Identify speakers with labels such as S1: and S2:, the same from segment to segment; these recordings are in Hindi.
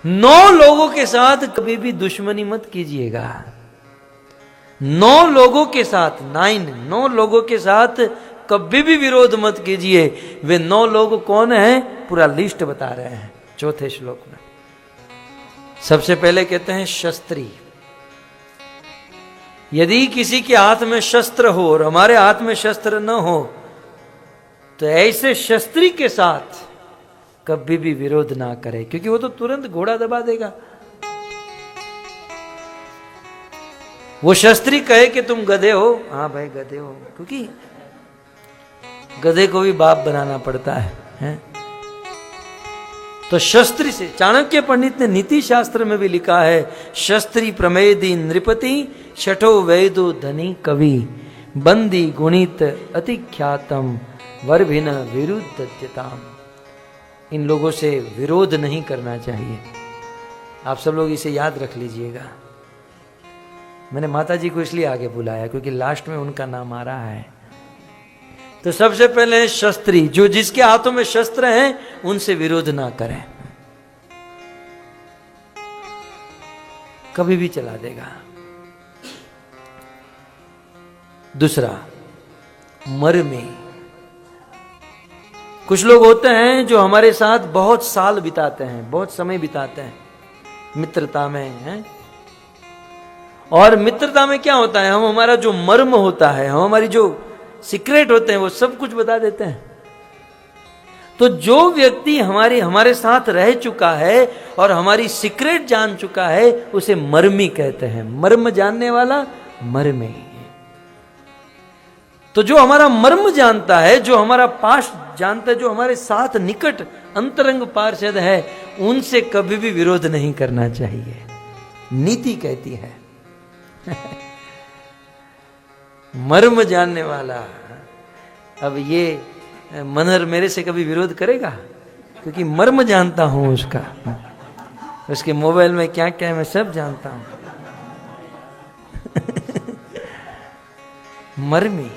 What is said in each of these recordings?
S1: 9 लोगों के साथ कभी भी दुश्मनी मत कीजिएगा। 9 लोगों के साथ 9 लोगों के साथ कभी भी विरोध मत कीजिए। वे 9 लोग कौन हैं? पूरा लिस्ट बता रहे हैं 4थे श्लोक में। सबसे पहले कहते हैं शस्त्री। यदि किसी के हाथ में शस्त्र हो और हमारे हाथ में शस्त्र न हो तो ऐसे शस्त्री के साथ कभी भी विरोध ना करें, क्योंकि वो तो तुरंत घोड़ा दबा देगा। वो शस्त्री कहे कि तुम गधे हो, हाँ भाई गधे हो, क्योंकि गधे को भी बाप बनाना पड़ता है? तो शस्त्री से, चाणक्य पंडित ने नीति शास्त्र में भी लिखा है, शस्त्री प्रमेदी नृपति शठो वैदो धनी कवि बंदी गुणित अति ख्यातम वर्भिन विरुद्धत्यताम। इन लोगों से विरोध नहीं करना चाहिए। आप सब लोग इसे याद रख लीजिएगा। मैंने माता जी को इसलिए आगे बुलाया क्योंकि लास्ट में उनका नाम आ रहा है। तो सबसे पहले शस्त्री, जो जिसके हाथों में शस्त्र हैं उनसे विरोध ना करें, कभी भी चला देगा। दूसरा, मर्मी। कुछ लोग होते हैं जो हमारे साथ बहुत साल बिताते हैं, बहुत समय बिताते हैं मित्रता में हैं। और मित्रता में क्या होता है, हम हमारा जो मर्म होता है, हम हमारी जो सीक्रेट होते हैं वो सब कुछ बता देते हैं। तो जो व्यक्ति हमारे साथ रह चुका है और हमारी सीक्रेट जान चुका है उसे मर्मी कहते हैं। मर्म जानने वाला मर्मी। तो जो हमारा मर्म जानता है, जो हमारा पास्ट जानता है, जो हमारे साथ निकट अंतरंग पार्षद है, उनसे कभी भी विरोध नहीं करना चाहिए, नीति कहती है। मर्म जानने वाला। अब ये मनहर मेरे से कभी विरोध करेगा क्योंकि मर्म जानता हूं उसका, उसके मोबाइल में क्या क्या है मैं सब जानता हूं। मर्मी।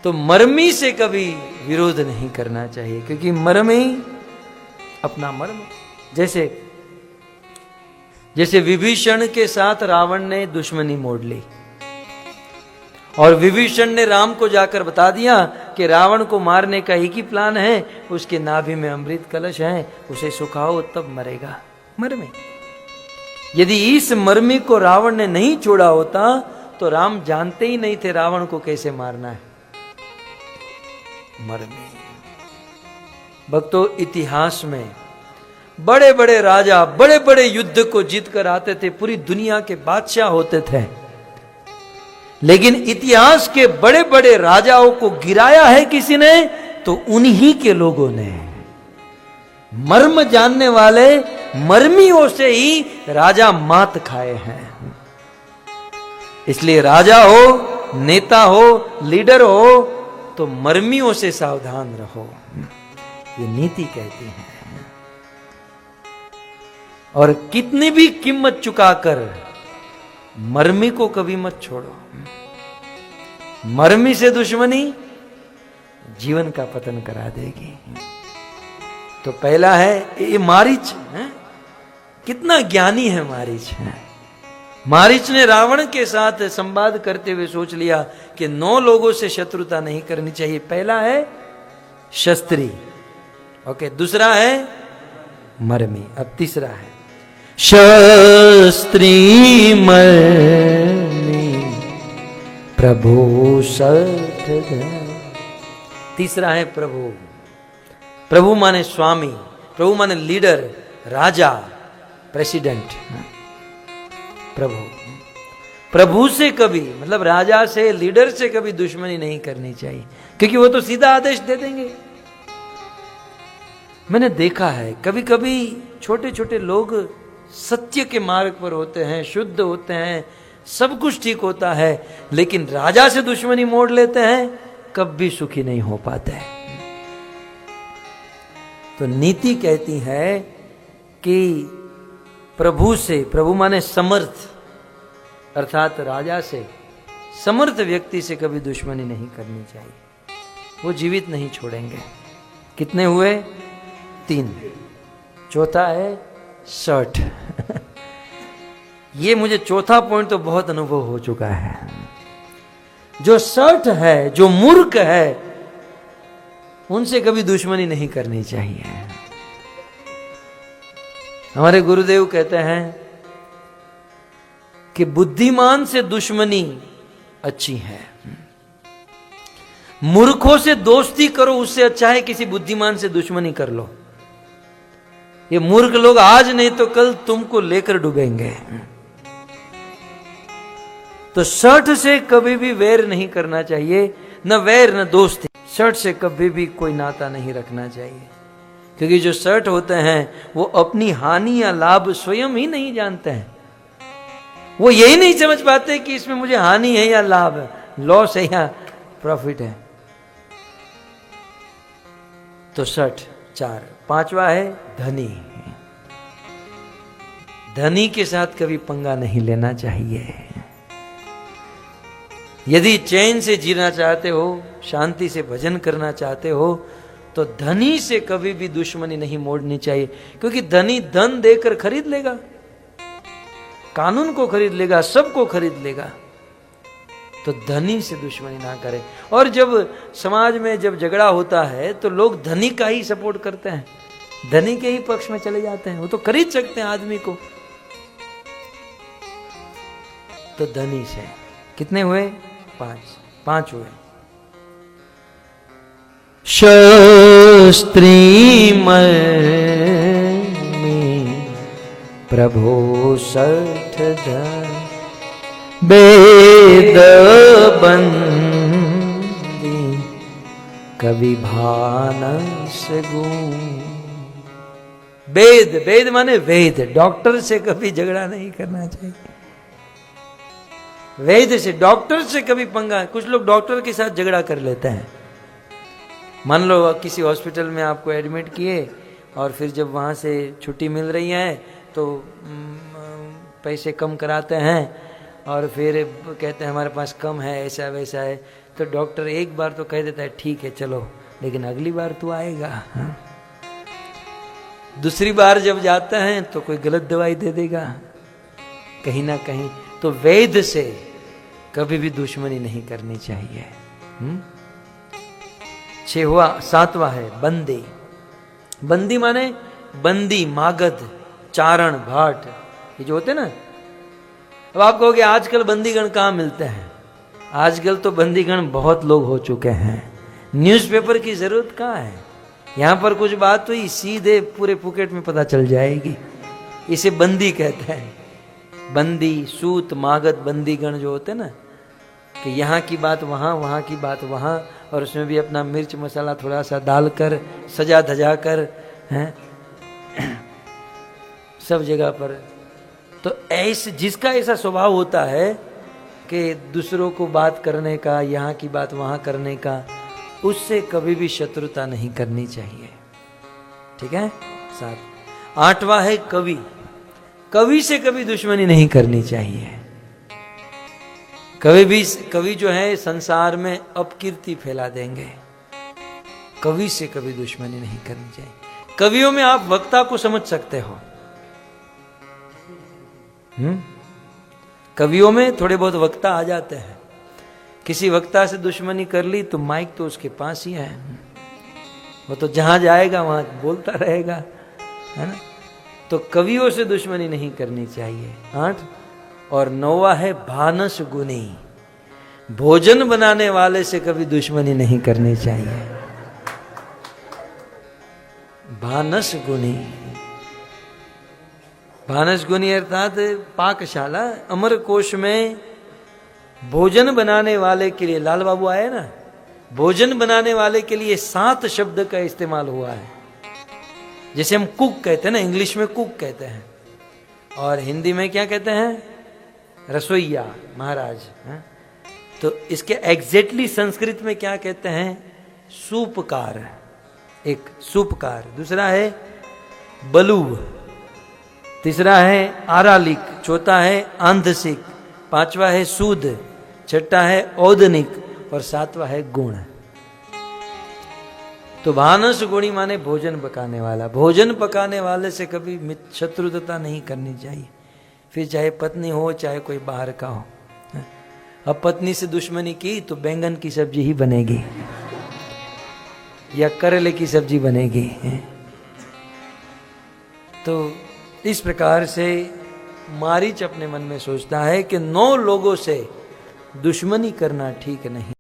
S1: तो मर्मी से कभी विरोध नहीं करना चाहिए क्योंकि मर्मी अपना मर्म। जैसे विभीषण के साथ रावण ने दुश्मनी मोड़ ली और विभीषण ने राम को जाकर बता दिया कि रावण को मारने का एक ही प्लान है, उसके नाभि में अमृत कलश है, उसे सुखाओ तब मरेगा। मर्मी। यदि इस मर्मी को रावण ने नहीं छोड़ा होता तो राम जानते ही नहीं थे रावण को कैसे मारना है। मर्मी। भक्तों, इतिहास में बड़े बड़े राजा बड़े बड़े युद्ध को जीत कर आते थे, पूरी दुनिया के बादशाह होते थे, लेकिन इतिहास के बड़े बड़े राजाओं को गिराया है किसी ने तो उन्हीं के लोगों ने। मर्म जानने वाले मर्मियों से ही राजा मात खाए हैं। इसलिए राजा हो, नेता हो, लीडर हो तो मर्मियों से सावधान रहो, ये नीति कहती है। और कितनी भी कीमत चुकाकर मर्मी को कभी मत छोड़ो। मर्मी से दुश्मनी जीवन का पतन करा देगी। तो पहला है ये मारीच है? कितना ज्ञानी है मारीच है। मारीच ने रावण के साथ संवाद करते हुए सोच लिया कि 9 लोगों से शत्रुता नहीं करनी चाहिए। पहला है शस्त्री, ओके, दूसरा है मर्मी, अब तीसरा है शस्त्री मर्मी प्रभु सठ। तीसरा है प्रभु। प्रभु माने स्वामी, प्रभु माने लीडर, राजा, प्रेसिडेंट। प्रभु, प्रभु से कभी मतलब राजा से, लीडर से कभी दुश्मनी नहीं करनी चाहिए क्योंकि वो तो सीधा आदेश दे देंगे। मैंने देखा है कभी कभी छोटे छोटे लोग सत्य के मार्ग पर होते हैं, शुद्ध होते हैं, सब कुछ ठीक होता है, लेकिन राजा से दुश्मनी मोड़ लेते हैं, कभी सुखी नहीं हो पाते। तो नीति कहती है कि प्रभु से, प्रभु माने समर्थ, अर्थात राजा से, समर्थ व्यक्ति से कभी दुश्मनी नहीं करनी चाहिए। वो जीवित नहीं छोड़ेंगे। कितने हुए? 3। चौथा है शर्ट। ये मुझे चौथा पॉइंट तो बहुत अनुभव हो चुका है। जो शर्ट है, जो मूर्ख है, उनसे कभी दुश्मनी नहीं करनी चाहिए। हमारे गुरुदेव कहते हैं कि बुद्धिमान से दुश्मनी अच्छी है, मूर्खों से दोस्ती करो उससे अच्छा है किसी बुद्धिमान से दुश्मनी कर लो। ये मूर्ख लोग आज नहीं तो कल तुमको लेकर डूबेंगे। तो शर्ट से कभी भी वैर नहीं करना चाहिए, न वैर न दोस्ती। शर्ट से कभी भी कोई नाता नहीं रखना चाहिए, क्योंकि जो शर्ट होते हैं वो अपनी हानि या लाभ स्वयं ही नहीं जानते हैं। वो यही नहीं समझ पाते कि इसमें मुझे हानि है या लाभ है, लॉस है या प्रॉफिट है। तो शर्ट 4। 5वां है धनी। धनी के साथ कभी पंगा नहीं लेना चाहिए। यदि चैन से जीना चाहते हो, शांति से भजन करना चाहते हो, तो धनी से कभी भी दुश्मनी नहीं मोड़नी चाहिए, क्योंकि धनी धन देकर खरीद लेगा, कानून को खरीद लेगा, सबको खरीद लेगा। तो धनी से दुश्मनी ना करें। और जब समाज में जब झगड़ा होता है तो लोग धनी का ही सपोर्ट करते हैं, धनी के ही पक्ष में चले जाते हैं। वो तो खरीद सकते हैं आदमी को। तो धनी से कितने हुए? 5 हुए। शस्त्री में प्रभो 60 धन, वेद बंदी कवि भानस गुण। वेद, वेद माने वेद, डॉक्टर से कभी झगड़ा नहीं करना चाहिए। वेद से, डॉक्टर से कभी पंगा। कुछ लोग डॉक्टर के साथ झगड़ा कर लेते हैं। मान लो किसी हॉस्पिटल में आपको एडमिट किए और फिर जब वहाँ से छुट्टी मिल रही है तो पैसे कम कराते हैं और फिर कहते हैं हमारे पास कम है, ऐसा वैसा है। तो डॉक्टर एक बार तो कह देता है ठीक है चलो, लेकिन अगली बार तू आएगा। हाँ? दूसरी बार जब जाते हैं तो कोई गलत दवाई दे देगा कहीं ना कहीं। तो वेद से कभी भी दुश्मनी नहीं करनी चाहिए। 7वां है बंदी। बंदी माने बंदी, मागध, चारण, भाट, ये जो होते ना। अब आप कहोगे आजकल बंदीगण कहाँ मिलते हैं? आजकल तो बंदीगण बहुत लोग हो चुके हैं, न्यूज़पेपर की जरूरत कहाँ है। यहां पर कुछ बात हुई सीधे पूरे पुकेट में पता चल जाएगी। इसे बंदी कहते हैं। बंदी, सूत, मागध, बंदीगण जो होते ना, कि यहाँ की बात वहाँ, वहाँ की बात वहाँ, और उसमें भी अपना मिर्च मसाला थोड़ा सा डालकर सजा धजा कर हैं सब जगह पर। तो ऐसे जिसका ऐसा स्वभाव होता है कि दूसरों को बात करने का, यहाँ की बात वहाँ करने का, उससे कभी भी शत्रुता नहीं करनी चाहिए। ठीक है। 7। 8वां है कवि। कवि से कभी दुश्मनी नहीं करनी चाहिए। कवि जो है संसार में अपकीर्ति फैला देंगे। कवि से कभी दुश्मनी नहीं करनी चाहिए। कवियों में आप वक्ता को समझ सकते हो। कवियों में थोड़े बहुत वक्ता आ जाते हैं। किसी वक्ता से दुश्मनी कर ली तो माइक तो उसके पास ही है, वो तो जहां जाएगा वहां बोलता रहेगा, है ना। तो कवियों से दुश्मनी नहीं करनी चाहिए। 8 और 9वां है भानस गुनी। भोजन बनाने वाले से कभी दुश्मनी नहीं करनी चाहिए। भानस गुनी, भानस गुनी अर्थात पाकशाला। अमर कोश में भोजन बनाने वाले के लिए, लाल बाबू आए ना, भोजन बनाने वाले के लिए 7 शब्द का इस्तेमाल हुआ है। जैसे हम कुक कहते हैं ना, इंग्लिश में कुक कहते हैं, और हिंदी में क्या कहते हैं? रसोइया, महाराज। तो इसके एग्जैक्टली संस्कृत में क्या कहते हैं? सूपकार। एक सूपकार, दूसरा है बलूव, तीसरा है आरालिक, चौथा है आंधसिक, 5वां है सूद, 6वां है औदनिक और 7वां है गुण। तो तो भानस गुणी माने भोजन पकाने वाला। भोजन पकाने वाले से कभी शत्रुता नहीं करनी चाहिए, फिर चाहे पत्नी हो चाहे कोई बाहर का हो। अब पत्नी से दुश्मनी की तो बैंगन की सब्जी ही बनेगी या करेले की सब्जी बनेगी। तो इस प्रकार से मारीच अपने मन में सोचता है कि 9 लोगों से दुश्मनी करना ठीक नहीं।